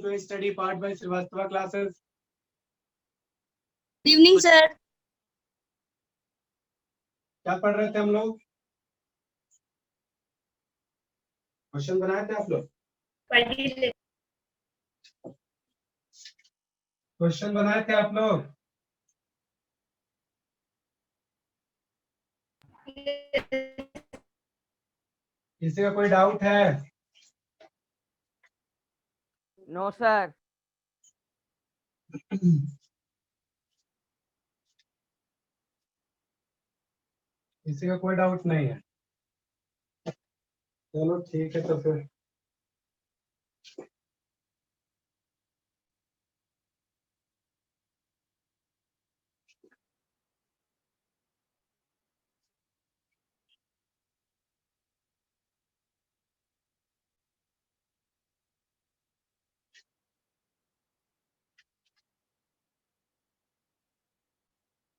to study part by Srivastava classes. Good evening, sir. क्या पढ़ रहे थे हम लोग? क्वेश्चन बनाए थे आप लोग? क्वेश्चन बनाए थे आप लोग? किसी का कोई डाउट है? No sir. किसी का कोई डाउट नहीं है? चलो ठीक है तो फिर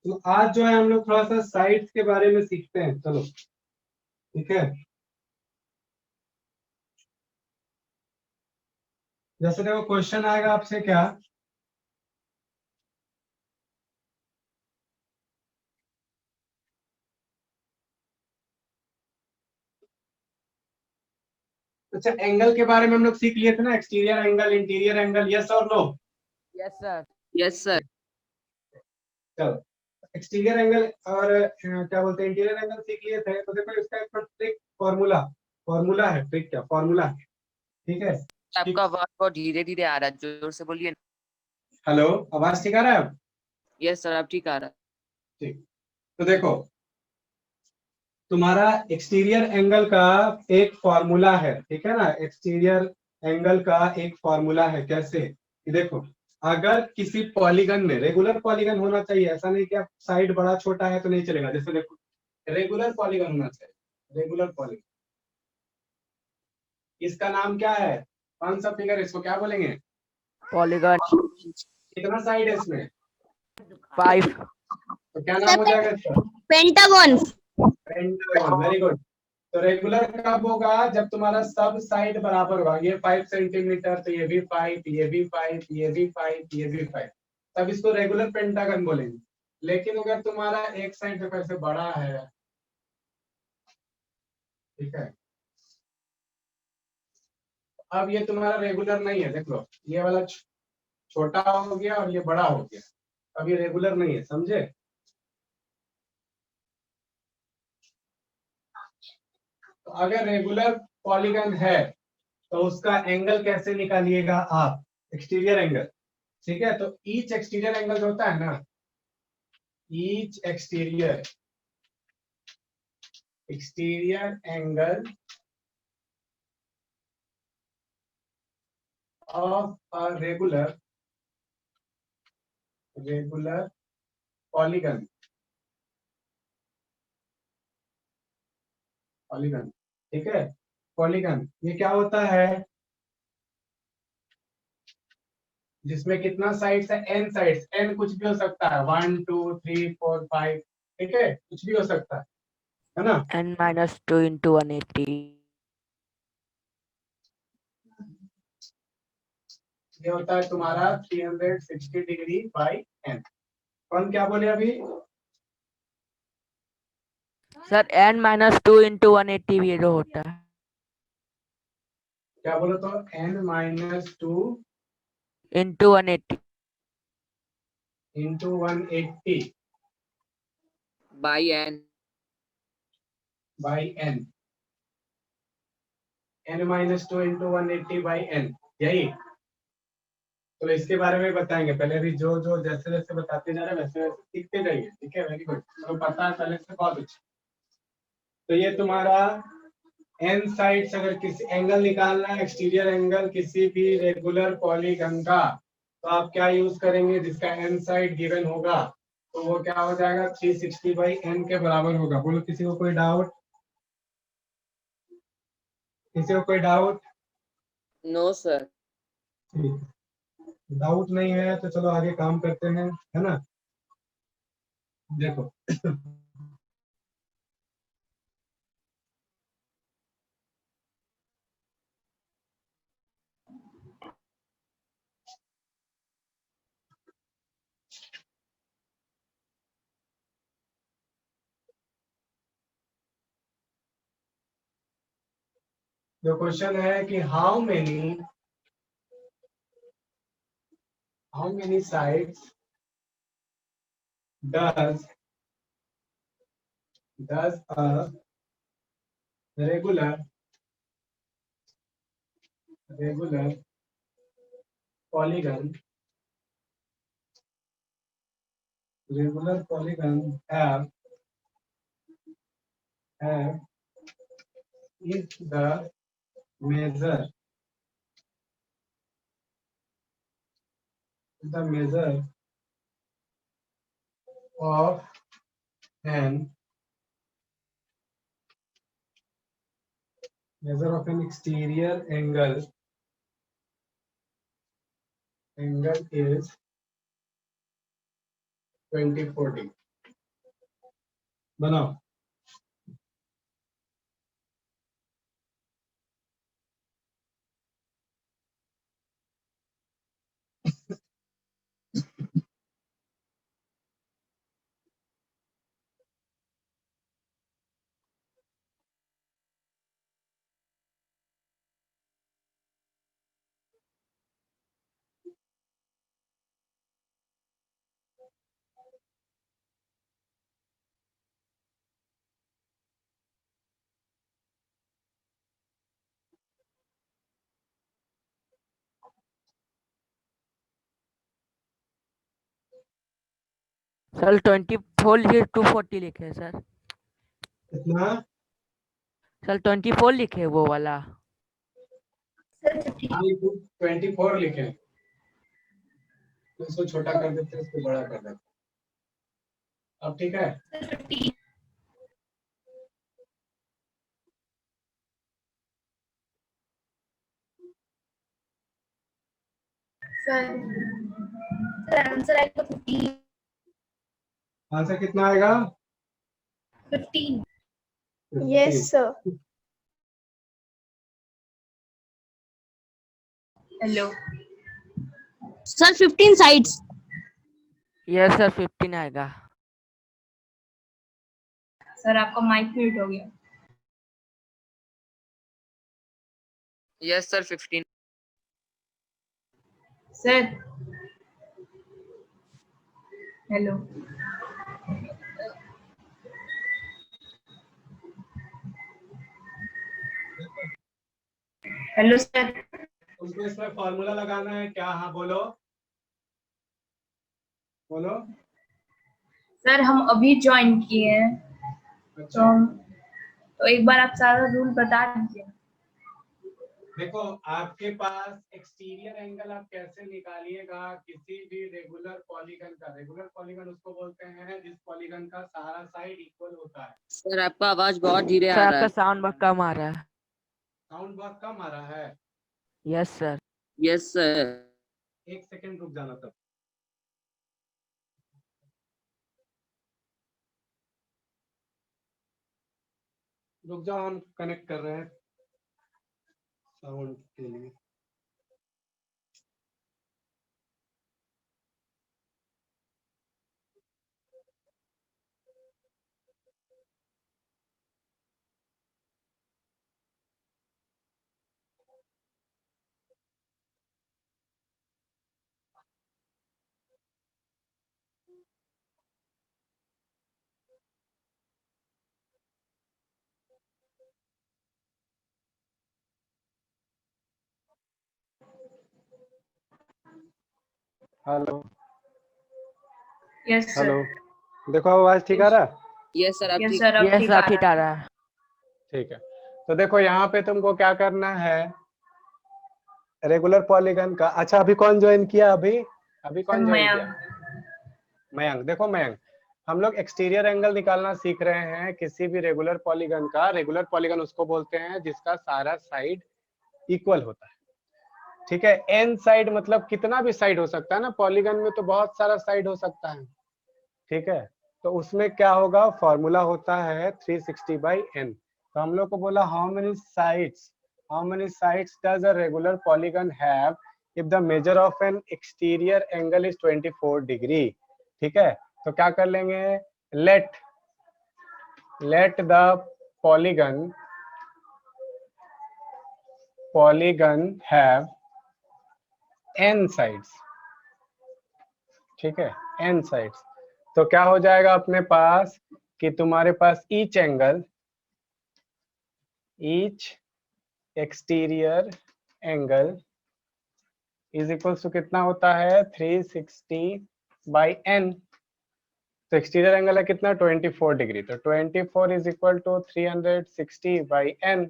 तो आज जो है हम लोग थोड़ा सा साइड्स के बारे में सीखते हैं। चलो ठीक है। जैसे देखो क्वेश्चन आएगा आपसे क्या, अच्छा एंगल के बारे में हम लोग सीख लिए थे ना, exterior angle, interior angle, yes और no? Yes sir. Yes sir. चलो एक्सटीरियर एंगल और क्या बोलते हैं इंटीरियर एंगल सीख लिए थे। तो देखो इसका एक ट्रिक फॉर्मूला फॉर्मूला है, ट्रिक क्या फॉर्मूला है, ठीक है। आपका आवाज बहुत धीरे धीरे आ रहा है, जोर से बोलिए। हेलो, आवाज ठीक आ रहा है अब? यस सर, आप ठीक आ रहा है। ठीक, तो देखो तुम्हारा एक्सटीरियर एंगल का एक फॉर्मूला है, ठीक है ना। एक्सटीरियर एंगल का एक फॉर्मूला है, कैसे कि देखो अगर किसी पॉलीगन में, रेगुलर पॉलीगन होना चाहिए, ऐसा नहीं कि आप साइड बड़ा छोटा है तो नहीं चलेगा। जैसे देखो रेगुलर पॉलीगन होना चाहिए, रेगुलर पॉलीगन। इसका नाम क्या है, कौन सा फिगर, इसको क्या बोलेंगे? पॉलीगन। कितना साइड है इसमें? 5। तो क्या नाम हो जाएगा इसका? पेंटागन। Pentagon, very good. तो रेगुलर कब होगा, जब तुम्हारा सब साइड बराबर होगा। ये 5 सेंटीमीटर, तो ये भी 5, ये भी 5, ये भी 5, ये भी 5, तब इसको रेगुलर पेंटागन बोलेंगे। लेकिन अगर तुम्हारा एक साइड से कैसे बड़ा है, ठीक है, अब ये तुम्हारा रेगुलर नहीं है। देख लो ये वाला छोटा हो गया और ये बड़ा हो गया, अब ये रेगुलर नहीं है, समझे? तो अगर रेगुलर पॉलीगन है तो उसका एंगल कैसे निकालिएगा आप? एक्सटीरियर एंगल, ठीक है। तो ईच एक्सटीरियर एंगल जो होता है ना, each exterior angle of a regular polygon, ठीक है। पॉलीगन ये क्या होता है, जिसमें कितना साइड्स है? N sides. एन कुछ भी हो सकता है, 1 2 3 4 5, ठीक है, कुछ भी हो सकता है ना। n-2 into 180। ये होता है तुम्हारा 360 डिग्री बाई एन। कौन क्या बोले अभी? सर n-2 into 180 भी जो होता है। क्या बोलो तो? n-2 into 180 into 180 by n। By n, n-2 into 180 by n, यही। तो इसके बारे में बताएंगे। पहले भी जो जो जैसे जैसे बताते जा रहे हैं वैसे वैसे सीखते जाइए, ठीक है। वेरी गुड, तो पता है पहले से, बहुत अच्छा। तो ये तुम्हारा एन साइड्स, अगर किसी एंगल निकालना है, एक्सटीरियर एंगल किसी भी रेगुलर पॉलीगन का, तो आप क्या यूज करेंगे? जिसका एन साइड गिवन होगा तो वो क्या हो जाएगा, 360 बाई एन के बराबर होगा। बोलो किसी को कोई डाउट? किसी को कोई डाउट? No sir. ठीक, डाउट नहीं है तो चलो आगे काम करते हैं, है ना। देखो जो क्वेश्चन है कि how many sides does a regular polygon have is the measure of an exterior angle is 24 degree. बनाओ. सर 24 लिखे 240 लिखे सर. कितना? सर 24 लिखे वो वाला. 24 लिखे. तो इसको छोटा कर देते हैं, इसको बड़ा कर देते हैं. अब ठीक है. सर आंसर आएगा 15. आंसर कितना आएगा? 15. 15. Yes sir. Hello sir 15 sides. Yes sir 15 आएगा. सर आपका माइक म्यूट हो गया. Yes sir 15. Sir hello hello sir. तुमको इसमें फॉर्मूला लगाना है क्या? हाँ बोलो बोलो. सर हम अभी ज्वाइन किए हैं अच्छा. तो एक बार आप सारा रूल बता दीजिए. देखो आपके पास एक्सटीरियर एंगल आप कैसे निकालिएगा किसी भी रेगुलर पॉलीगन उसको बोलते हैं जिस पॉलीगन का सारा साइड इक्वल होता है. सर आपका आवाज बहुत धीरे सर आ रहा आपका है. साउंड बहुत कम आ रहा है. साउंड बहुत कम आ रहा है. Yes sir. Yes sir. एक सेकंड रुक जाना तब. रुक जाओ, हम कनेक्ट कर रहे हैं साउंड के लिए. Hello yes sir. हेलो. देखो आवाज ठीक आ रहा है? यस सर आप यस ठीक. सर अब यस ठीक सर आ ठीक रहा आ है. रहा है. ठीक है. तो देखो यहाँ पे तुमको क्या करना है रेगुलर पॉलीगन का. अच्छा अभी कौन ज्वाइन किया? अभी कौन ज्वाइन किया? मयंक. देखो मयंक, हम लोग एक्सटीरियर एंगल निकालना सीख रहे हैं किसी भी रेगुलर पॉलीगन का. रेगुलर पॉलीगन उसको बोलते हैं जिसका सारा साइड इक्वल होता है. ठीक है. एन साइड मतलब कितना भी साइड हो सकता है ना, पॉलीगन में तो बहुत सारा साइड हो सकता है. ठीक है. तो उसमें क्या होगा, फॉर्मूला होता है 360/n. तो हम लोग को बोला how many sides does a regular polygon have if the measure of N exterior angle is 24 degree. ठीक है. तो क्या कर लेंगे, let the polygon polygon have n sides, ठीक है, n sides, तो क्या हो जाएगा अपने पास कि तुम्हारे पास each exterior angle is equals to कितना होता है 360 बाई n। तो एक्सटीरियर एंगल है कितना 24 डिग्री, तो 24 is equal to 360 by n।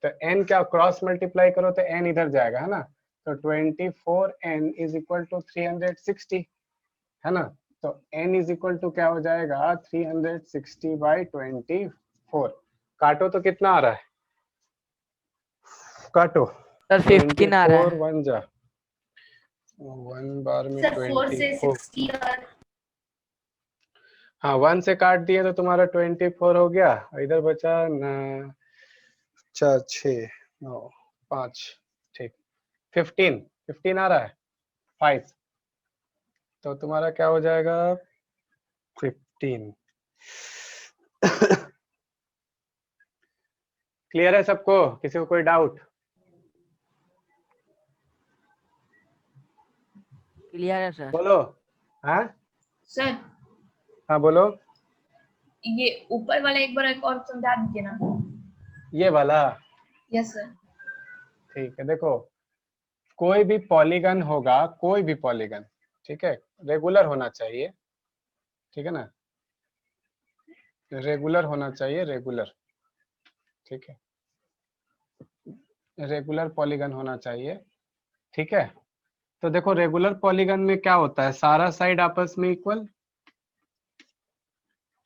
तो n क्या क्रॉस मल्टीप्लाई करो तो n इधर जाएगा, है ना, तो 24n इज इक्वल टू 360, है ना, तो n इज इक्वल टू क्या हो जाएगा 360 बाई 24। काटो तो कितना आ रहा है, काटो सर 15 आ रहा 24 है। 1 जा 1 बार में सर 4 से 24, 60 और हाँ 1 से काट दिए तो तुम्हारा 24 हो गया, इधर बचा न 4 6 9 5, ठीक 15 आ रहा है 5, तो तुम्हारा क्या हो जाएगा 15। क्लियर है सबको, किसी को कोई डाउट? क्लियर है सर। बोलो। हाँ सर हाँ बोलो। ये ऊपर वाला एक बार एक और समझा दीजिए ना। ये वाला यस सर। ठीक है, देखो कोई भी पॉलीगन होगा, कोई भी पॉलीगन, ठीक है, रेगुलर होना चाहिए, ठीक है ना, रेगुलर होना चाहिए, रेगुलर, ठीक है, रेगुलर पॉलीगन होना चाहिए, ठीक है। तो देखो रेगुलर पॉलीगन में क्या होता है, सारा साइड आपस में इक्वल,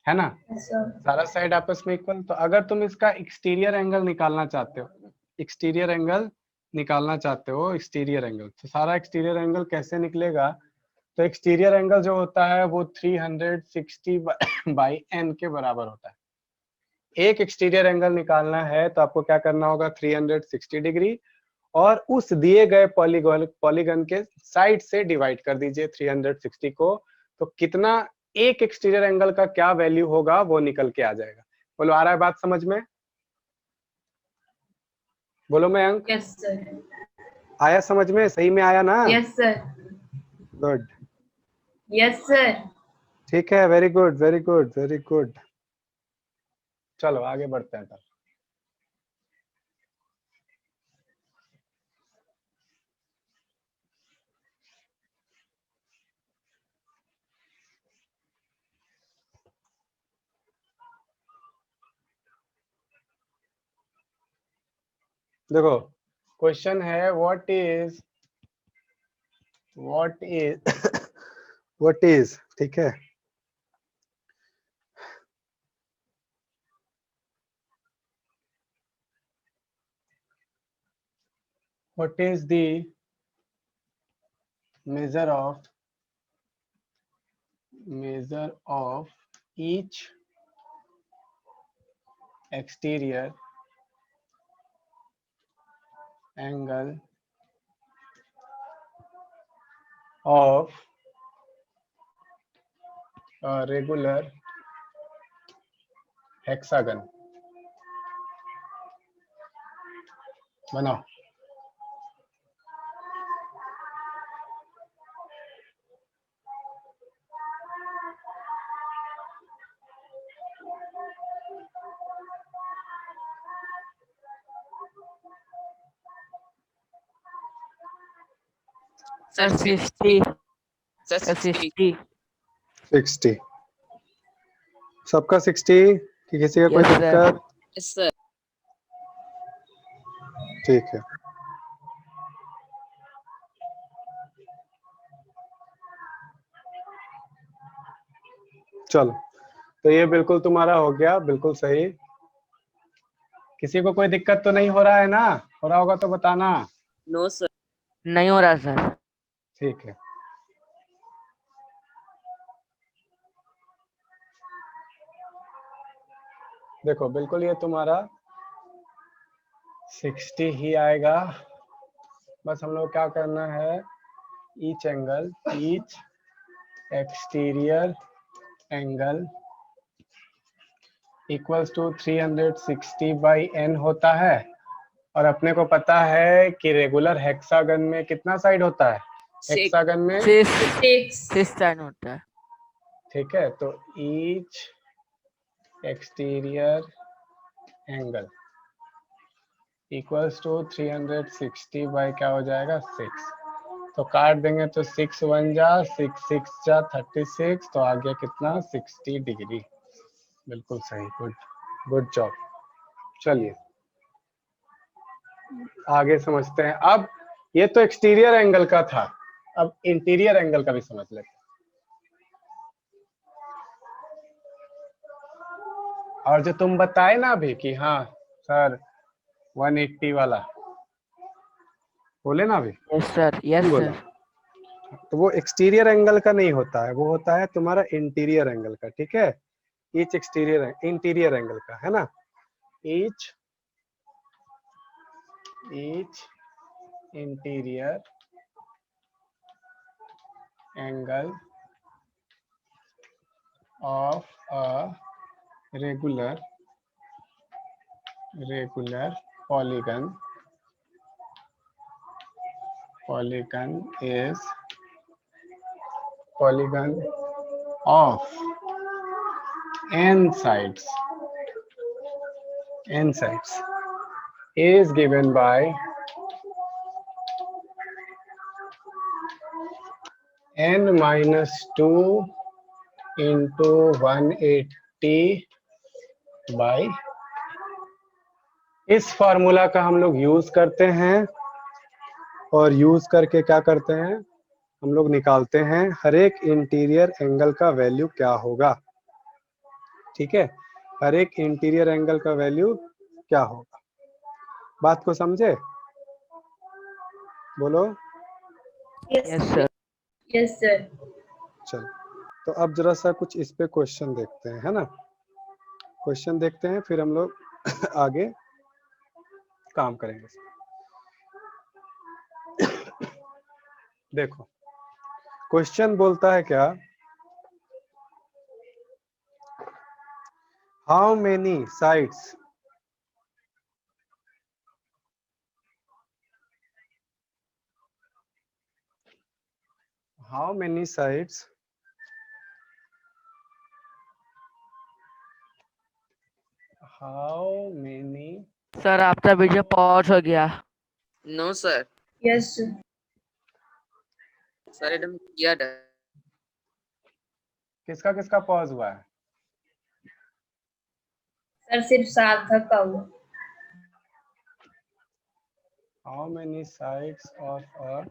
है ना, यस सर। सारा साइड आपस में इक्वल। तो अगर तुम इसका एक्सटीरियर एंगल निकालना चाहते हो, एक्सटीरियर एंगल निकालना चाहते हो, एक्सटीरियर एंगल, तो सारा एक्सटीरियर एंगल कैसे निकलेगा, तो एक्सटीरियर एंगल जो होता है वो 360 बाई n के बराबर होता है। एक एक्सटीरियर एंगल निकालना है तो आपको क्या करना होगा 360 डिग्री, और उस दिए गए पॉलीगन के साइड से डिवाइड कर दीजिए 360 को, तो कितना एक एक्सटीरियर एंगल का क्या वैल्यू होगा वो निकल के आ जाएगा। बोलो आ रहा है बात समझ में? बोलो मयंक, यस सर। आया समझ में? सही में आया ना? Yes sir. Good, yes sir. ठीक है, very good very good very good. चलो आगे बढ़ते हैं। देखो क्वेश्चन है व्हाट इज व्हाट इज, ठीक है, what is the measure of each exterior angle of a regular hexagon। बनाओ। सर 60 सर 60 60 सबका 60 कि किसी का कोई Yes, sir. दिक्कत? Yes sir. ठीक है, चलो तो ये बिल्कुल तुम्हारा हो गया, बिल्कुल सही। किसी को कोई दिक्कत तो नहीं हो रहा है ना? हो रहा होगा तो बताना। No sir. नहीं हो रहा सर। ठीक है, देखो बिल्कुल ये तुम्हारा 60 ही आएगा। बस हम लोग क्या करना है, each exterior angle equals to 360 by n होता है, और अपने को पता है कि रेगुलर हेक्सागन में कितना साइड होता है? Six. हेक्सागन में 6 साइन होता है। ठीक है, तो each exterior angle equals to 360 by क्या हो जाएगा 6। तो काट देंगे तो 6 1 जा 6 6 जा 36, तो आ गया कितना 60 डिग्री। बिल्कुल सही, गुड गुड जॉब। चलिए आगे समझते हैं। अब ये तो एक्सटीरियर एंगल का था, अब इंटीरियर एंगल का भी समझ लेते हैं। और जो तुम बताए ना अभी कि हाँ सर 180 वाला बोले ना अभी, यस सर, यस बोला, सर। तो वो एक्सटीरियर एंगल का नहीं होता है, वो होता है तुम्हारा इंटीरियर एंगल का। ठीक है, ईच एक्सटीरियर इंटीरियर एंगल का है ना, each interior angle of a regular polygon is polygon of n sides is given by n minus 2 into 180 by. इस फॉर्मूला का हम लोग यूज करते हैं और यूज करके क्या करते हैं, हम लोग निकालते हैं हर एक इंटीरियर एंगल का वैल्यू क्या होगा। ठीक है, हर एक इंटीरियर एंगल का वैल्यू क्या होगा, बात को समझे? बोलो। Yes sir. Yes sir. चलो तो अब जरा सा कुछ इस पे क्वेश्चन देखते हैं, है ना, क्वेश्चन देखते हैं फिर हम लोग आगे काम करेंगे। देखो क्वेश्चन बोलता है क्या, हाउ मेनी साइड्स सर आपका वीडियो पॉज हो गया। No sir. यस सर एकदम क्लियर है। किसका किसका पॉज हुआ है? सर, सिर्फ सार्थक का हुआ। How many sides of a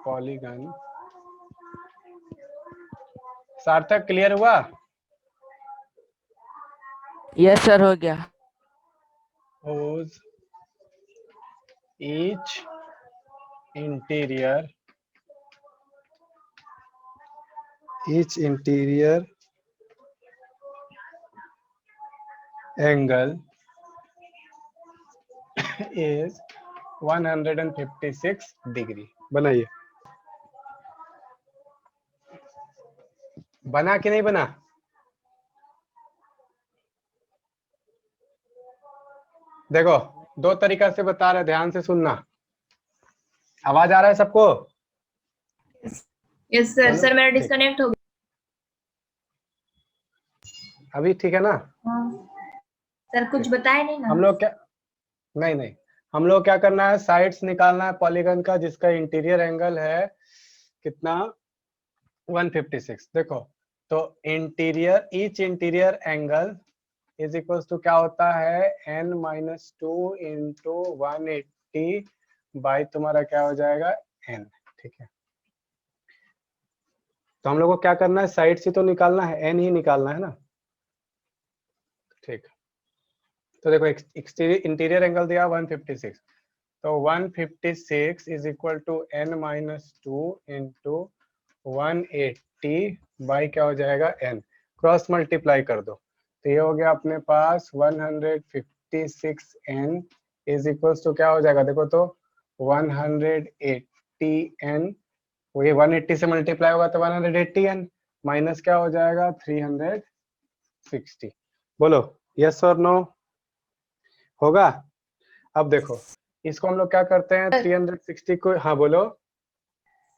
polygon, सार्थक क्लियर हुआ? यस सर, हो गया। whose each interior angle is 156 degree. बनाइए, बना कि नहीं बना? देखो दो तरीका से बता रहे, ध्यान से सुनना। आवाज आ रहा है सबको? Yes sir. बोलो। सर मेरा ठीक। डिस्कनेक्ट हो गया। अभी ठीक है ना? हाँ सर, कुछ बताए नहीं ना। हम लोग क्या, नहीं हम लोग क्या करना है, साइड्स निकालना है पॉलीगन का जिसका इंटीरियर एंगल है कितना 156। देखो तो interior each interior angle is equal to क्या होता है n माइनस 2 इंटू 180 बाई तुम्हारा क्या हो जाएगा n। ठीक है, तो हम लोग को क्या करना है, साइड से तो निकालना है, n ही निकालना है ना। ठीक, तो देखो इंटीरियर एंगल दिया 156, तो 156 is equal to n minus 2 into 180 by क्या हो जाएगा n, क्रॉस मल्टीप्लाई कर दो तो ये हो गया अपने पास 156n इज इक्वल टू क्या हो जाएगा, देखो तो 180n, वो ये 180 से मल्टीप्लाई होगा तो 180n माइनस क्या हो जाएगा 360। बोलो यस और नो? होगा? अब देखो इसको हम लोग क्या करते हैं, 360 को, हाँ बोलो।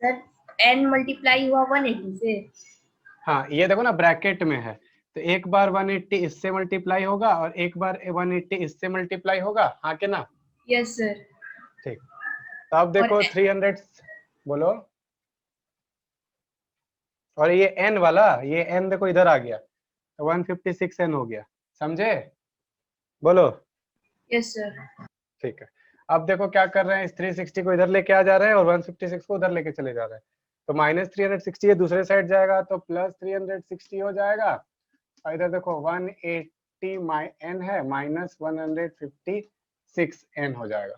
सर n मल्टीप्लाई हुआ 180 से। हाँ ये देखो ना ब्रैकेट में है, तो एक बार 180 इससे मल्टीप्लाई होगा और एक बार 180 इससे मल्टीप्लाई होगा, हाँ के ना? Yes sir. ठीक, तो अब देखो 300 बोलो, और ये n वाला, ये n देखो इधर आ गया, तो 156n हो गया, समझे? बोलो। Yes sir. ठीक है, अब देखो क्या कर रहे हैं, इस 360 को इधर लेके आ जा रहे हैं और 156 को उधर लेके चले जा रहे हैं, तो -360 ये दूसरे साइड जाएगा तो +360 हो जाएगा, और इधर देखो 180 n है -156n हो जाएगा,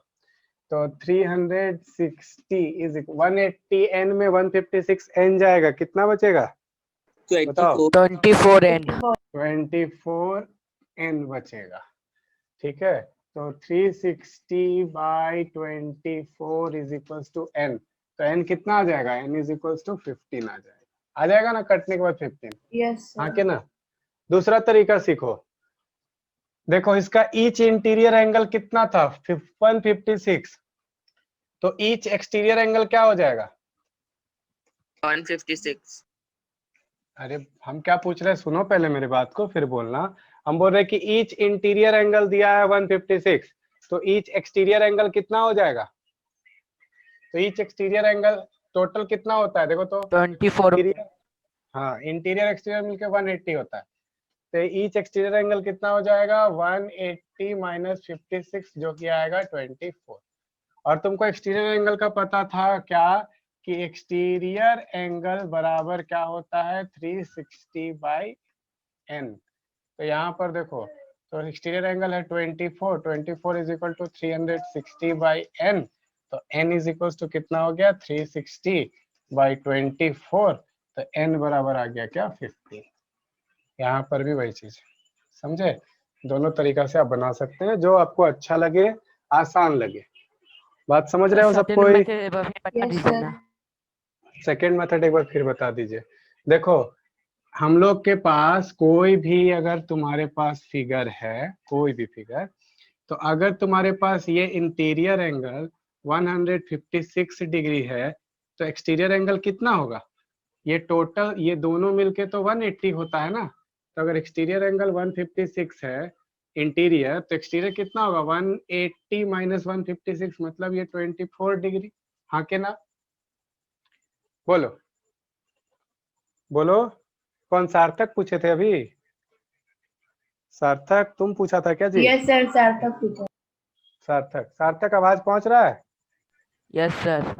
तो 360 इज 180n में 156n जाएगा, कितना बचेगा बताओ? 24 एन। 24n बचेगा, ठीक है, तो 360 by 24 is equals to n, तो n कितना आ जाएगा, n इज इक्वल्स टू 15 आ जाएगा ना कटने के बाद 15, यस हाँ सर। के ना? दूसरा तरीका सीखो, देखो इसका ईच इंटीरियर एंगल कितना था, 156, तो ईच एक्सटीरियर एंगल क्या हो जाएगा? 156. अरे हम क्या पूछ रहे हैं, सुनो पहले मेरी बात को फिर बोलना। हम बोल रहे हैं कि ईच इंटीरियर एंगल दिया है 156, तो ईच एक्सटीरियर एंगल कितना हो जाएगा? तो ईच एक्सटीरियर एंगल टोटल कितना होता है, देखो तो 24। हाँ इंटीरियर एक्सटीरियर मिलकर 180 होता है, तो ईच एक्सटीरियर एंगल कितना हो जाएगा, 180 माइनस 56 जो कि आएगा 24। और तुमको एक्सटीरियर एंगल का पता था क्या, कि एक्सटीरियर एंगल बराबर क्या होता है, 360 बाई n, तो यहाँ पर देखो, तो एक्सटीरियर एंगल है 24 is equal to 360 by n, तो n इज इक्वल टू कितना हो गया, 360 बाई 24, तो n बराबर आ गया क्या, 50। यहाँ पर भी वही चीज, समझे? दोनों तरीका से आप बना सकते हैं, जो आपको अच्छा लगे, आसान लगे। बात समझ रहे हो सब कोई? Yes sir. सेकेंड मेथड एक बार फिर बता दीजिए। देखो हम लोग के पास कोई भी, अगर तुम्हारे पास फिगर है, कोई भी फिगर, तो अगर तुम्हारे पास ये इंटीरियर एंगल 156 डिग्री है, तो एक्सटीरियर एंगल कितना होगा? ये टोटल, ये दोनों मिलके तो 180 होता है ना, तो अगर एक्सटीरियर एंगल 156 है इंटीरियर, तो एक्सटीरियर कितना होगा, 180 माइनस 156 मतलब ये 24 डिग्री, हाँ के ना? बोलो बोलो, कौन सार्थक पूछे थे अभी? सार्थक तुम पूछा था क्या जी? यस सर, सार्थक पूछा। सार्थक, सार्थक आवाज पहुंच रहा है? Yes sir.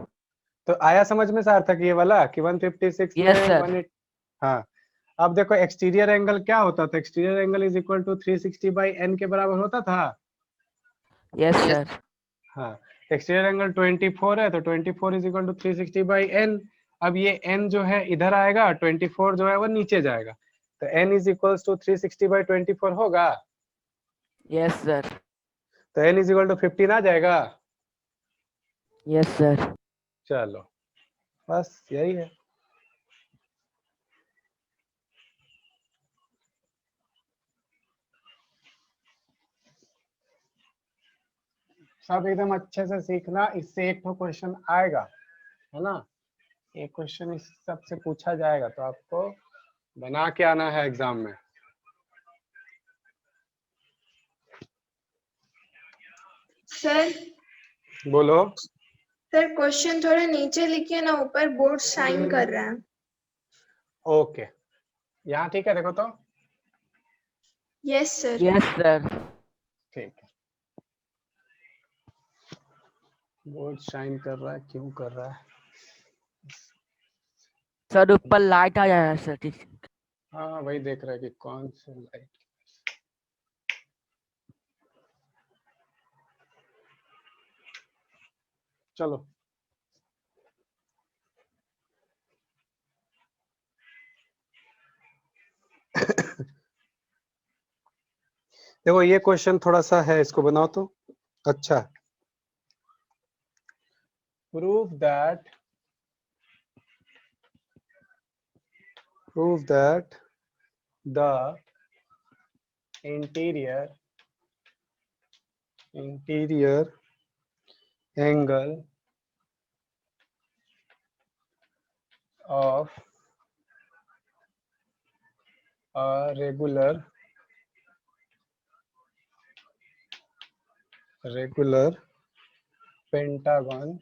तो आया समझ में सार्थक ये वाला कि 156 में यस सर। 180? हाँ, अब देखो एक्सटीरियर एंगल क्या होता था, exterior angle is equal to 360 by n के बराबर होता था। Yes Yes. सर। हाँ, एक्सटीरियर एंगल 24 है, तो 24 is equal to 360 by n। अब ये n जो है इधर आएगा, 24 जो है वो नीचे जाएगा, तो n is equal to 360 by 24 होगा, यस सर। तो n इज इक्वल टू 15 आ जाएगा। Yes sir. चलो बस यही है। सब एकदम अच्छे से सीखना, इससे एक तो क्वेश्चन आएगा, है ना? एक क्वेश्चन इस सब से पूछा जाएगा, तो आपको बना के आना है एग्जाम में। सर बोलो। सर क्वेश्चन थोड़ा नीचे लिखिए ना, ऊपर बोर्ड शाइन कर रहा है। ओके, यहाँ ठीक है, देखो तो यस सर। Yes sir. ठीक है। बोर्ड शाइन कर रहा है, क्यों कर रहा है? सर ऊपर लाइट आ जाए सर, ठीक। हाँ वही देख रहा है कि कौन से लाइट। चलो देखो ये क्वेश्चन थोड़ा सा है, इसको बनाओ तो अच्छा। Prove that the interior angle of a regular pentagon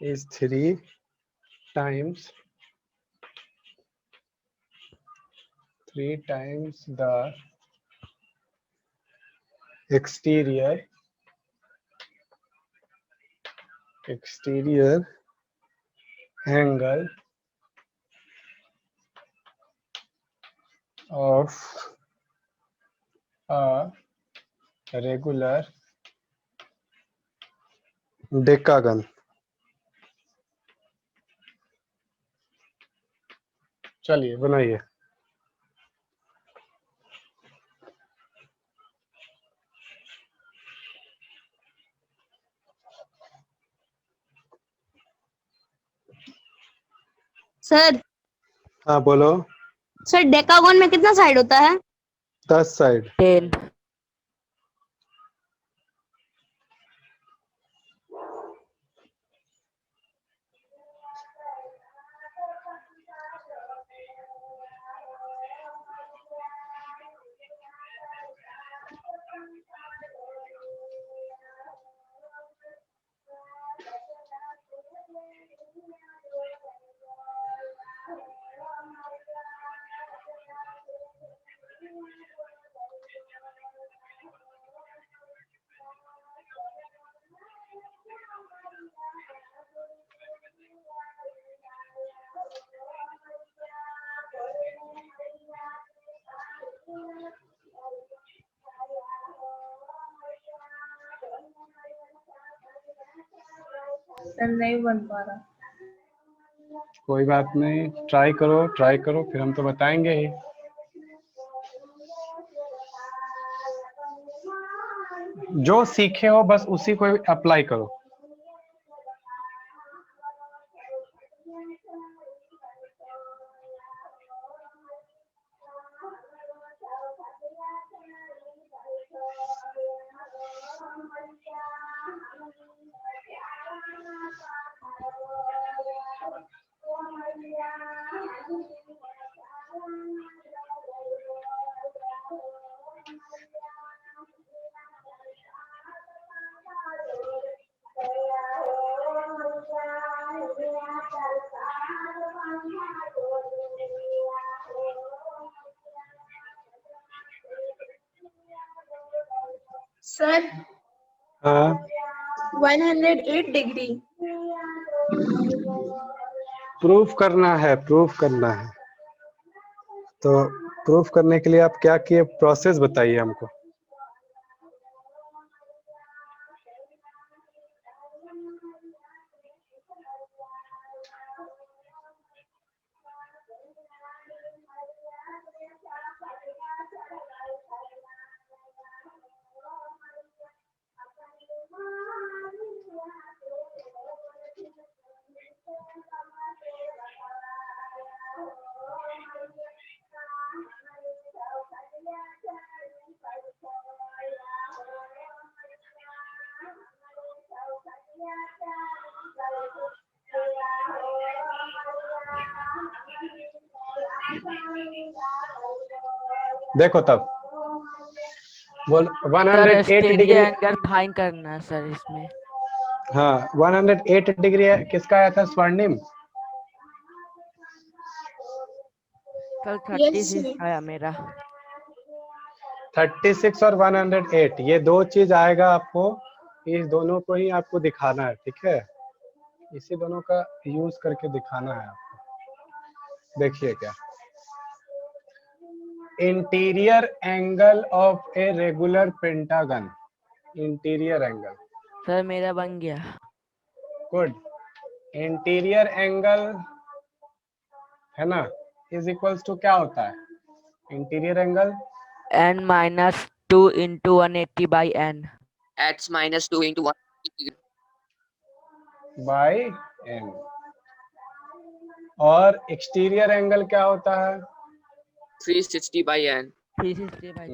is 3 times the exterior angle of a regular decagon. चलिए बनाइए। सर हाँ बोलो। सर डेकागोन में कितना साइड होता है? 10 साइड। 10. सर नहीं बन पा रहा। कोई बात नहीं, ट्राई करो, फिर हम तो बताएंगे ही। जो सीखे हो बस उसी को अप्लाई करो। सर हाँ 108 डिग्री। प्रूफ करना है। तो प्रूफ करने के लिए आप क्या किए, प्रोसेस बताइए हमको। देखो तब बोल 108 डिग्री। एंगल फाइंड करना है सर इसमें। हाँ 108 डिग्री किसका आया था स्वर्णिम? कल Yes, 36 sir. आया मेरा। 36 और 108 ये दो चीज आएगा आपको, इस दोनों को ही आपको दिखाना है, ठीक है। इसी दोनों का यूज करके दिखाना है आपको। देखिए क्या, interior angle of a regular pentagon. Interior angle sir मेरा बन गया। गुड। इंटीरियर एंगल है ना, इज इक्वल्स टू क्या होता है interior angle? n -2 × 180 by n. X minus 2 into 1 by n. और एक्सटीरियर एंगल क्या होता है? 360 by n. 360 by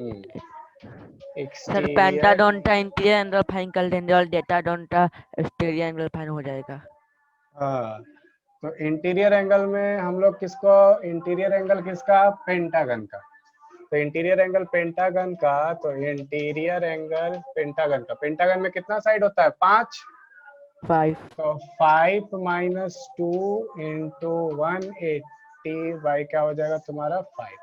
sir exterior pentagon का इंटीरियर एंगल फाइन कर लेंगे और डेटागन का एक्सटीरियर एंगल फाइन हो जाएगा। हाँ, तो इंटीरियर एंगल में हम लोग किसको, इंटीरियर एंगल किसका, पेंटागन का। तो इंटीरियर एंगल पेंटागन का, तो इंटीरियर एंगल पेंटागन का, पेंटागन में कितना साइड होता है? 5। 5 तो 5 माइनस 2 इंटू 180 बाई क्या हो जाएगा तुम्हारा 5।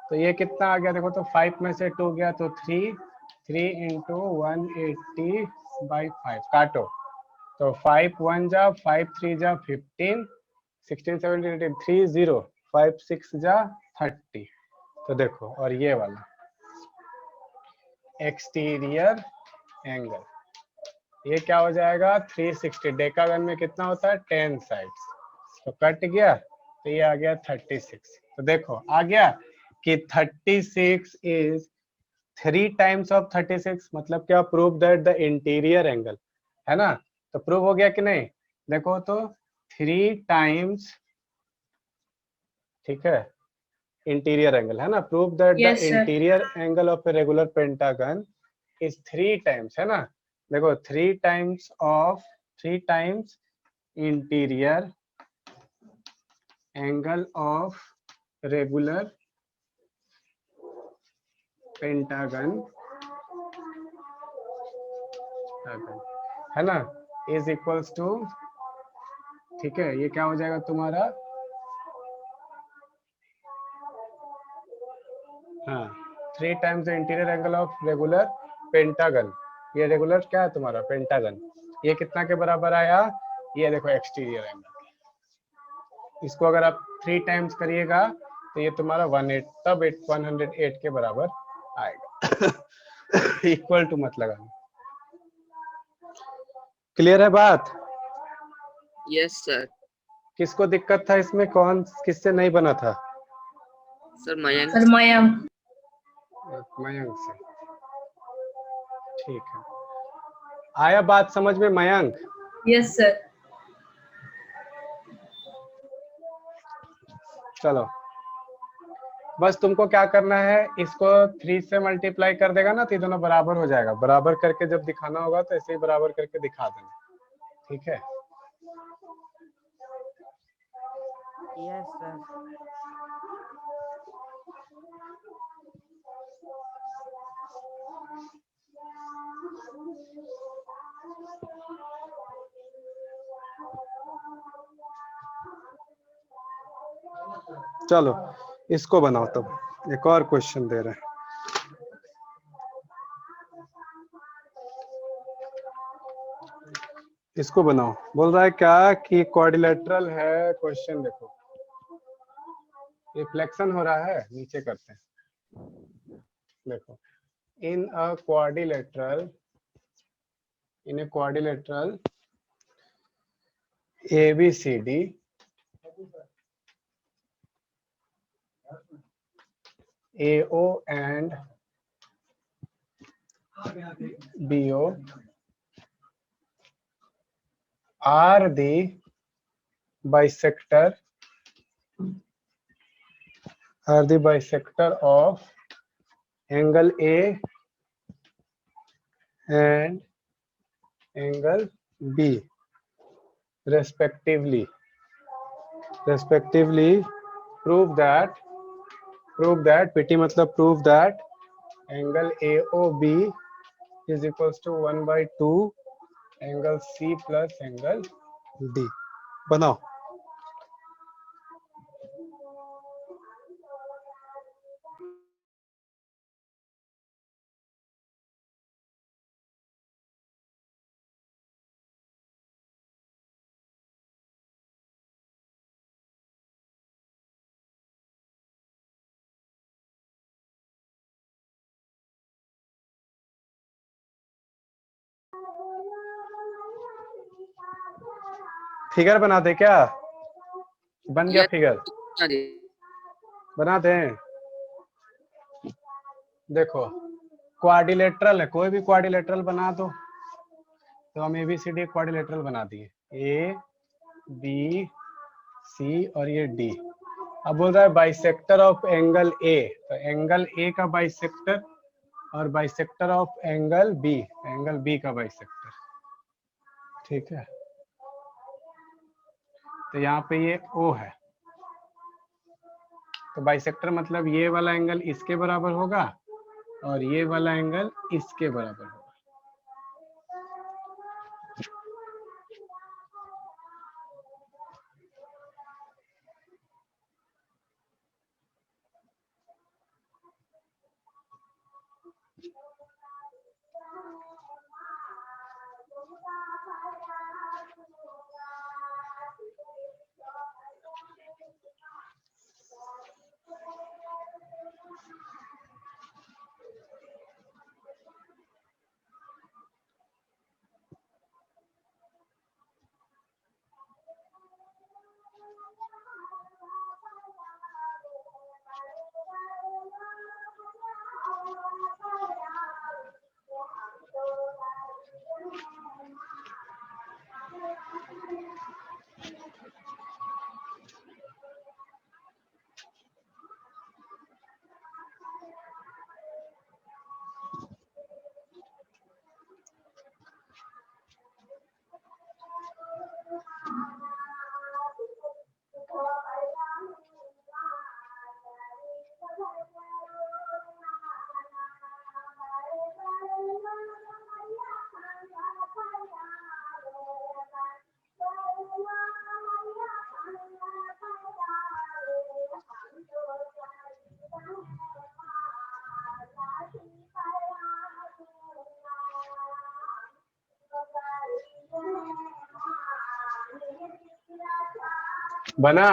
तो ये कितना आ गया देखो, तो 5 में से 2 गया तो 3, 3 इंटू 180 बाई 5 काटो। तो 5 1 जा 5 3 जा 15, 16 17 18 3 0, 5 6 जा 30। तो देखो, और ये वाला एक्सटीरियर एंगल ये क्या हो जाएगा 360। डेकागन में कितना होता है 10 साइड्स, तो कट गया तो ये आ गया 36। तो देखो आ गया कि 36 इज 3 टाइम्स ऑफ 36, मतलब क्या, prove that the interior angle, है ना। तो प्रूव हो गया कि नहीं? देखो तो 3 टाइम्स, ठीक है, इंटीरियर एंगल है ना, prove that the Yes, sir. Interior angle of a regular pentagon is 3 times, है ना। देखो 3 times interior angle of regular pentagon, है ना, इज इक्वल्स टू, ठीक है, ये क्या हो जाएगा तुम्हारा, हाँ, 3 times the interior angle of regular pentagon. ये रेगुलर क्या है तुम्हारा, पेंटागन। ये कितना के बराबर आया? ये देखो एक्सटीरियर एंगल। इसको अगर आप 3 टाइम्स करिएगा तो ये तुम्हारा 108, तब 108 के बराबर आएगा। इक्वल टू मत लगाना। क्लियर है बात? Yes, sir. किसको दिक्कत था इसमें, कौन किससे नहीं बना था? Sir, Mayank. Sir, Mayank. Mayank से, ठीक है। आया बात समझ में मयंक? Yes, sir. चलो, बस तुमको क्या करना है, इसको 3 से मल्टीप्लाई कर देगा ना तो ये दोनों बराबर हो जाएगा। बराबर करके जब दिखाना होगा तो ऐसे ही बराबर करके दिखा देना, ठीक है। Yes sir. चलो इसको बनाओ, तब एक और क्वेश्चन दे रहे हैं। इसको बनाओ। बोल रहा है क्या कि क्वाड्रिलेटरल है, क्वेश्चन देखो, ये फ्लेक्शन हो रहा है, नीचे करते हैं। देखो, in a quadrilateral ABCD AO and BO are the bisector of angle A and angle B respectively. Prove that PT मतलब prove that angle AOB is equals to 1/2 angle C plus angle D। बनाओ। Figure बना दे क्या? बन गया Yes. Figure? Sir. बना दें। देखो quadrilateral है, कोई भी क्वाड्रिलेटरल बना दो। तो हम ABCD क्वाड्रिलेटरल बना दिए, A B C और ये D। अब बोल रहा है बाइसेक्टर ऑफ एंगल A, तो एंगल A का बाइसेक्टर और बाइसेक्टर ऑफ एंगल B का बाइसेक्टर, ठीक है। तो यहाँ पे ये O है, तो बाइसेक्टर मतलब ये वाला एंगल इसके बराबर होगा और ये वाला एंगल इसके बराबर होगा। बना?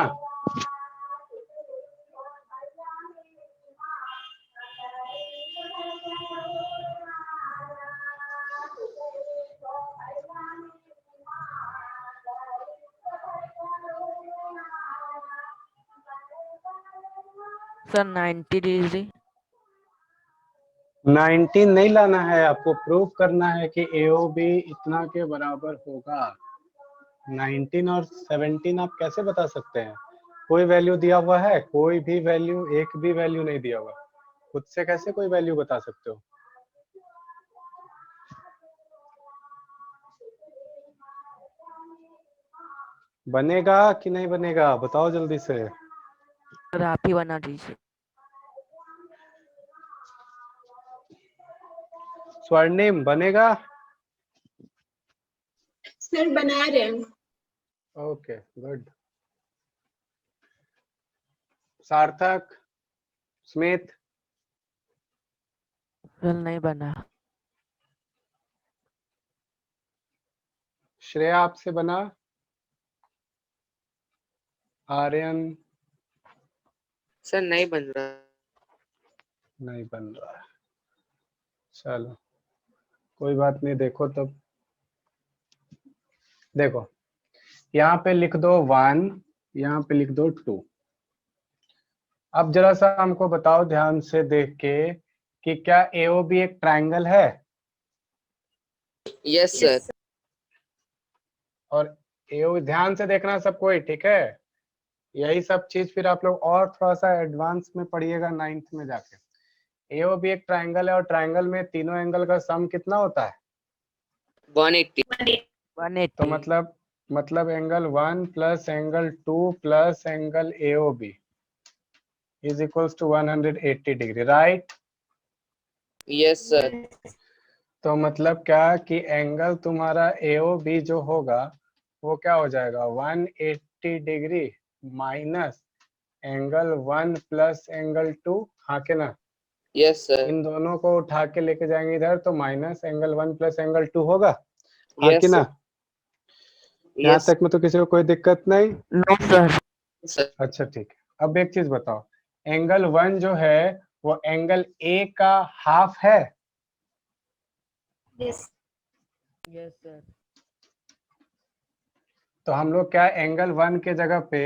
Sir 90 degree. 19 नहीं लाना है, आपको प्रूव करना है कि AOB इतना के बराबर होगा। 19 और 17 आप कैसे बता सकते हैं? कोई वैल्यू दिया हुआ है? कोई भी वैल्यू, एक भी वैल्यू नहीं दिया हुआ। खुद से कैसे कोई वैल्यू बता सकते हो? बनेगा कि नहीं बनेगा, बताओ जल्दी से। सर आप ही बना दीजिए। स्वर्णिम बनेगा? सर बना रहे हैं। Okay good. सार्थक, स्मित, सर नहीं बना। श्रेया आपसे बना? आर्यन सर नहीं बन रहा। नहीं बन रहा है, चलो कोई बात नहीं। देखो तब, देखो यहाँ पे लिख दो 1, यहाँ पे लिख दो 2। अब जरा सा हमको बताओ ध्यान से देख के कि क्या AOB एक ट्रायंगल है? Yes sir. और AOB ध्यान से देखना सब कोई, ठीक है? यही सब चीज फिर आप लोग और थोड़ा सा एडवांस में पढ़िएगा 9th में जाके। AOB एक ट्रायंगल है और ट्रायंगल में तीनों एंगल का सम कितना होता है? 180। 180। तो मतलब angle 1 plus angle 2 plus angle AOB is equals to 180 degree, right? Yes sir. तो मतलब क्या कि एंगल तुम्हारा AOB जो होगा वो क्या हो जाएगा? 180 degree minus angle 1 plus angle 2, हाँ के ना? Yes sir. इन दोनों को उठा के लेके जाएंगे इधर, तो माइनस एंगल 1 प्लस एंगल 2 होगा, हाँ Yes, कि ना? यहाँ यस तक में तो किसी को कोई दिक्कत नहीं? No sir. सर। अच्छा ठीक है। अब एक चीज बताओ, एंगल 1 जो है वो एंगल A का हाफ है? Yes yes sir. तो हम लोग क्या एंगल 1 के जगह पे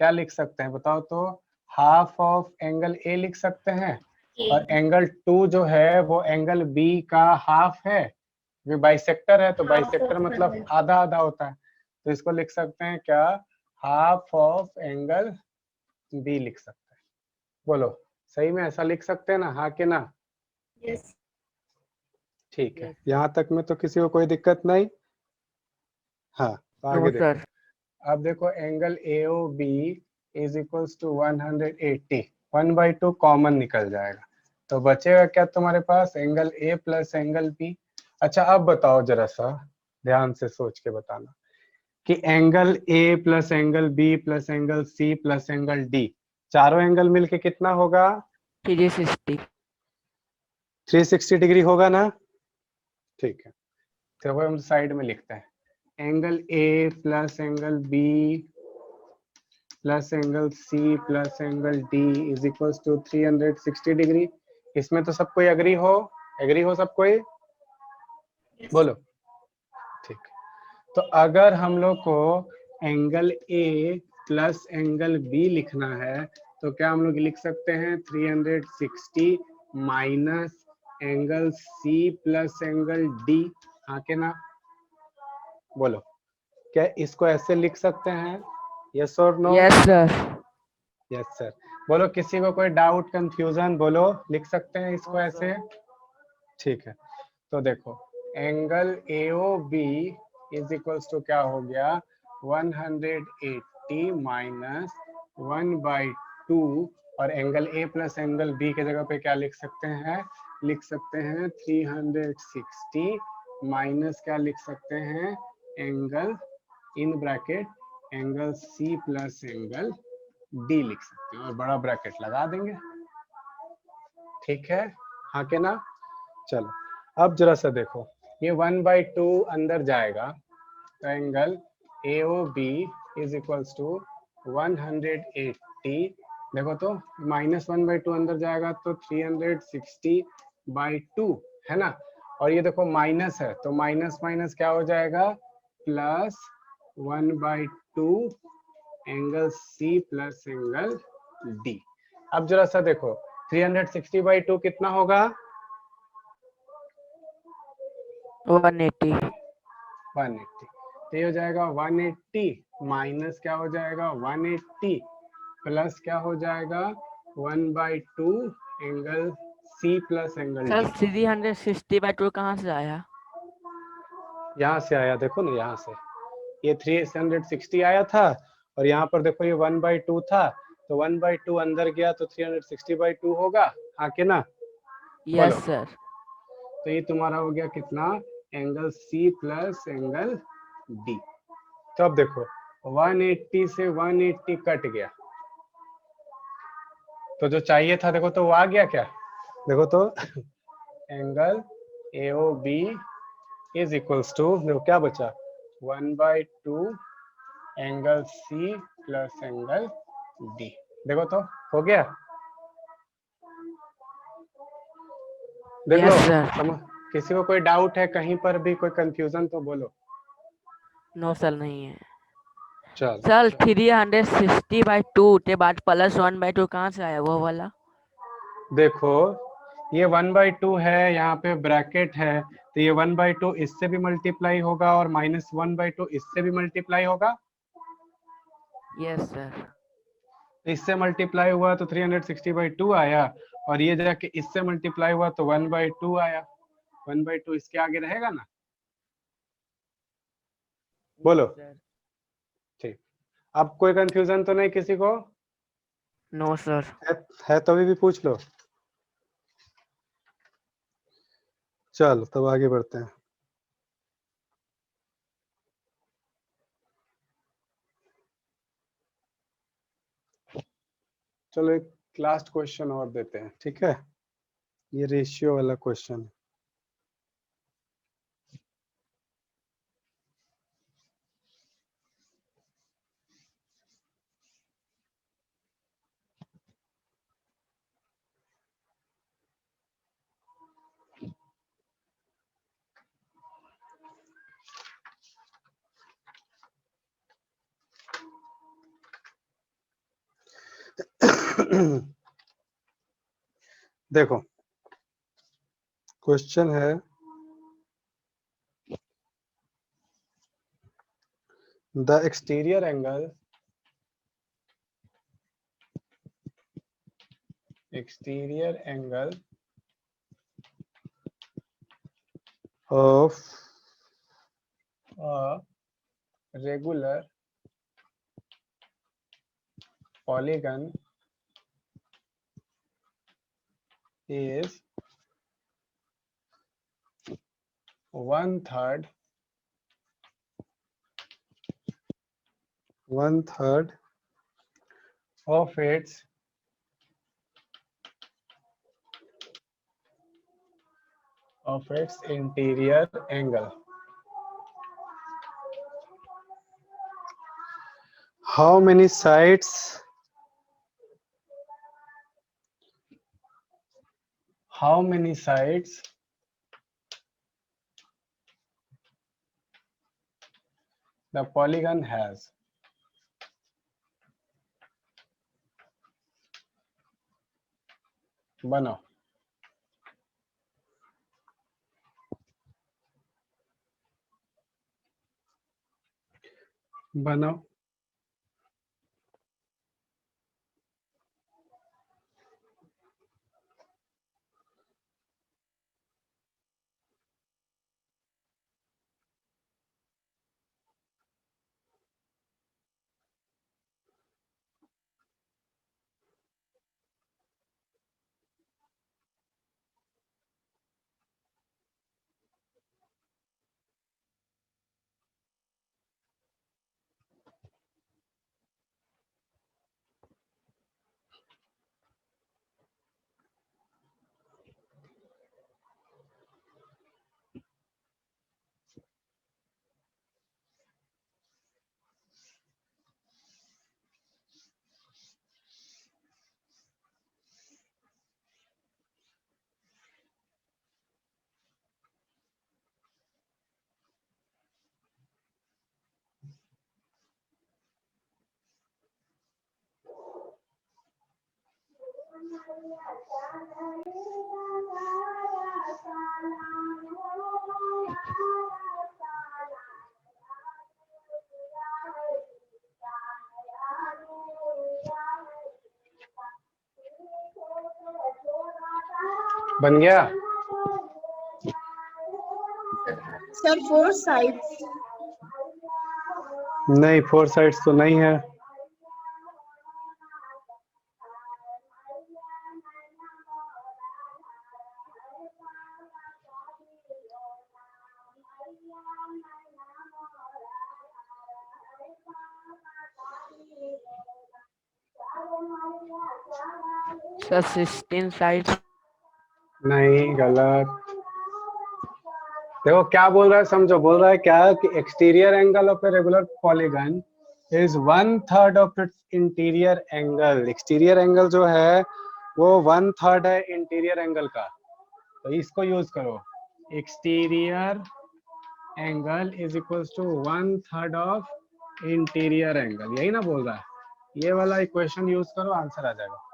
क्या लिख सकते हैं बताओ तो? हाफ ऑफ एंगल A लिख सकते हैं। और एंगल 2 जो है वो एंगल B का हाफ है, बाइसेक्टर है तो बाइसेक्टर मतलब आधा आधा होता है, तो इसको लिख सकते हैं क्या, हाफ ऑफ एंगल बी लिख सकते हैं। बोलो सही में ऐसा लिख सकते हैं ना, हाँ कि ना? यस। ठीक है, Yes. यहाँ तक में तो किसी को कोई दिक्कत नहीं? हाँ तो आगे नो देखो। सर। अब देखो angle AOB is equals to 180, 1/2 common निकल जाएगा, तो बचेगा क्या तुम्हारे पास, angle A plus angle B। अच्छा अब बताओ जरा सा ध्यान से सोच के बताना कि angle A plus angle B plus angle C plus angle D, चारों एंगल मिलके कितना होगा? 360। 360 डिग्री होगा ना? ठीक है, तो वो हम साइड में लिखते हैं, angle A plus angle B plus angle C plus angle D is equal to 360 degree. इसमें तो सब कोई एग्री हो सब कोई? बोलो। ठीक, तो अगर हम लोग को angle A plus angle B लिखना है तो क्या हम लोग लिख सकते हैं 360 minus angle C plus angle D, हाँ के ना? बोलो क्या इसको ऐसे लिख सकते हैं, यस और no? Yes sir. Yes sir. बोलो किसी को कोई डाउट कंफ्यूजन, बोलो लिख सकते हैं इसको ऐसे? ठीक है, तो देखो angle AOB is equals to क्या हो गया, 180 माइनस 1/2, और angle A plus angle B के जगह पे क्या लिख सकते हैं, लिख सकते हैं 360 माइनस क्या लिख सकते हैं, angle in bracket angle C plus angle D लिख सकते हैं, और बड़ा ब्रैकेट लगा देंगे। ठीक है, हाँ के ना? चलो अब जरा सा देखो, ये 1/2 अंदर जाएगा तो angle AOB is equals to 180, देखो तो माइनस 1/2 अंदर जाएगा तो 360/2 है ना, और ये देखो माइनस है तो माइनस माइनस क्या हो जाएगा, plus 1/2 angle C plus angle D। अब जरा सा देखो 360/2 कितना होगा, 180। 180, तो ये हो जाएगा 180 माइनस क्या हो जाएगा 180 प्लस क्या हो जाएगा 1/2 angle C plus angle sir D। 360/2 कहाँ से आया? यहाँ से आया, देखो ना यहाँ से, ये 360 आया था और यहाँ पर देखो ये 1/2 था, तो 1/2 अंदर गया तो 360/2 होगा, हाँ के ना? Yes sir. तो ये तुम्हारा हो गया कितना, angle C plus angle D। तो अब देखो 180 से 180 कट गया, तो जो चाहिए था देखो तो वो आ गया क्या, देखो तो angle AOB is equals to, देखो क्या बचा 1/2 angle C plus angle D, देखो तो हो गया। देख लो यस सर। किसी को कोई डाउट है कहीं पर भी, कोई कंफ्यूजन तो बोलो। नो सर नहीं है। चल सर 360/2 के बाद प्लस 1/2 कहाँ से आया वो वाला? देखो ये 1/2 है, यहाँ पे ब्रैकेट है, तो ये 1/2 इससे भी मल्टीप्लाई होगा और माइनस 1/2 इससे भी मल्टीप्लाई होगा। Yes sir. इससे मल्टीप्लाई हुआ तो 360/2 आया, और ये जाके इससे मल्टीप्लाई हुआ तो 1/2 आया, 1/2 इसके आगे रहेगा ना? बोलो। ठीक, अब कोई कंफ्यूजन तो नहीं किसी को? No sir. है तो अभी भी पूछ लो। चल तब आगे बढ़ते हैं। चलो एक लास्ट क्वेश्चन और देते हैं, ठीक है? ये रेशियो वाला क्वेश्चन। देखो क्वेश्चन है The exterior angle of a regular polygon is 1/3 of its interior angle. How many sides the polygon has? बनाओ. बन गया? Sir 4 sides. नहीं, 4 साइड्स तो नहीं है. Sir, 16 sides. नहीं, गलत. देखो क्या बोल रहा है, समझो. बोल रहा है क्या कि exterior angle of a regular polygon is 1/3 of its interior angle. Exterior angle जो है वो 1/3 है इंटीरियर एंगल का. तो इसको यूज करो. Exterior angle is equals to 1/3 of interior angle. यही ना बोल रहा है? ये वाला इक्वेशन यूज करो, आंसर आ जाएगा.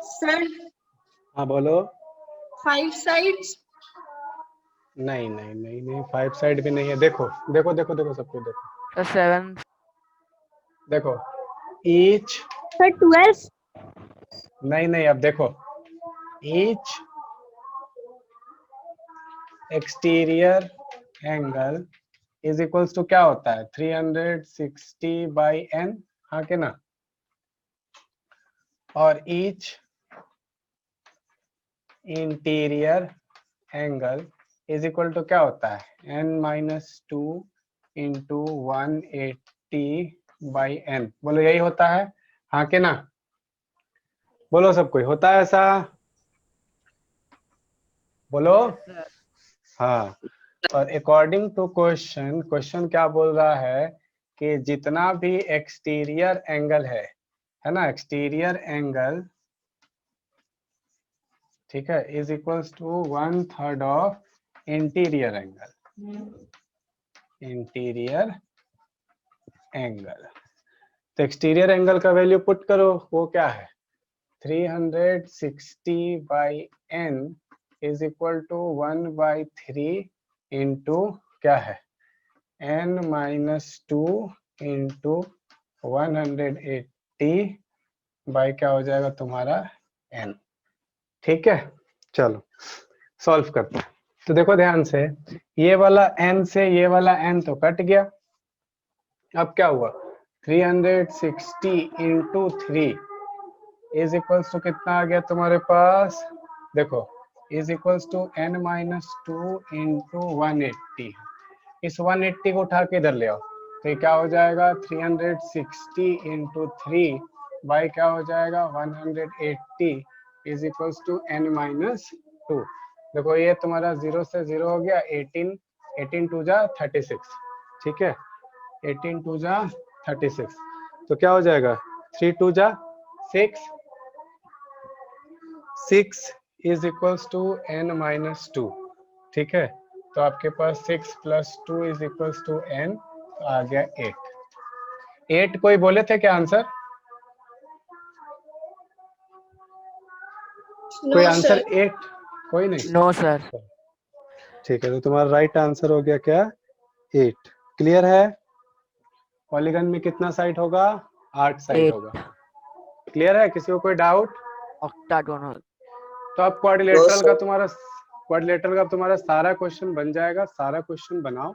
सर हाँ बोलो. 5 साइड्स. नहीं नहीं नहीं नहीं, 5 साइड भी नहीं है. देखो देखो देखो देखो, सब कुछ देखो. Sir, 7. देखो ईच. सर 12. नहीं नहीं, अब देखो. Each exterior angle is equals to क्या होता है? 360/n. हाँ के ना? और each interior angle is equal to क्या होता है? n-2 into 180/n. बोलो यही होता है? हाँ के ना? बोलो सब कोई. होता है ऐसा? बोलो. हाँ. और अकॉर्डिंग टू क्वेश्चन क्या बोल रहा है कि जितना भी एक्सटीरियर एंगल है ना, एक्सटीरियर एंगल, ठीक है, is equals to 1/3 of interior angle, interior angle. तो एक्सटीरियर एंगल का वैल्यू पुट करो, वो क्या है 360/n is equal to 1/3 into क्या है n-2 इंटू 180 बाई क्या हो जाएगा तुम्हारा n। ठीक है, चलो सॉल्व करते हैं। तो देखो ध्यान से, ये वाला n से ये वाला n तो कट गया। अब क्या हुआ 360 इंटू 3 इज इक्वल्स टू कितना आ गया तुम्हारे पास, देखो is equals to n-2 into 180। इस 180 को उठा के इधर ले आओ, तो ये क्या हो जाएगा 360 इंटू 3 बाई क्या हो जाएगा 180 इज इक्वल्स टू n-2। देखो ये तुम्हारा 0 से 0 हो गया, 18 टू जा 36, ठीक है, 18 टू जा 36, तो क्या हो जाएगा 3 टू जा 6 इज इक्वल्स टू n-2, ठीक है। तो आपके पास 6 + 2 इज इक्वल्स टू n, तो आ गया 8। कोई बोले थे क्या आंसर? कोई आंसर 8? कोई नहीं, नो सर। ठीक है, तो तुम्हारा राइट आंसर हो गया क्या 8। क्लियर है? पॉलीगन में कितना साइड होगा 8 साइड 8 होगा। क्लियर है? किसी को कोई डाउट? ऑक्टागोन हो। तो अब क्वाड्रिलेटरल का तुम्हारा सारा क्वेश्चन बन जाएगा। सारा क्वेश्चन बनाओ,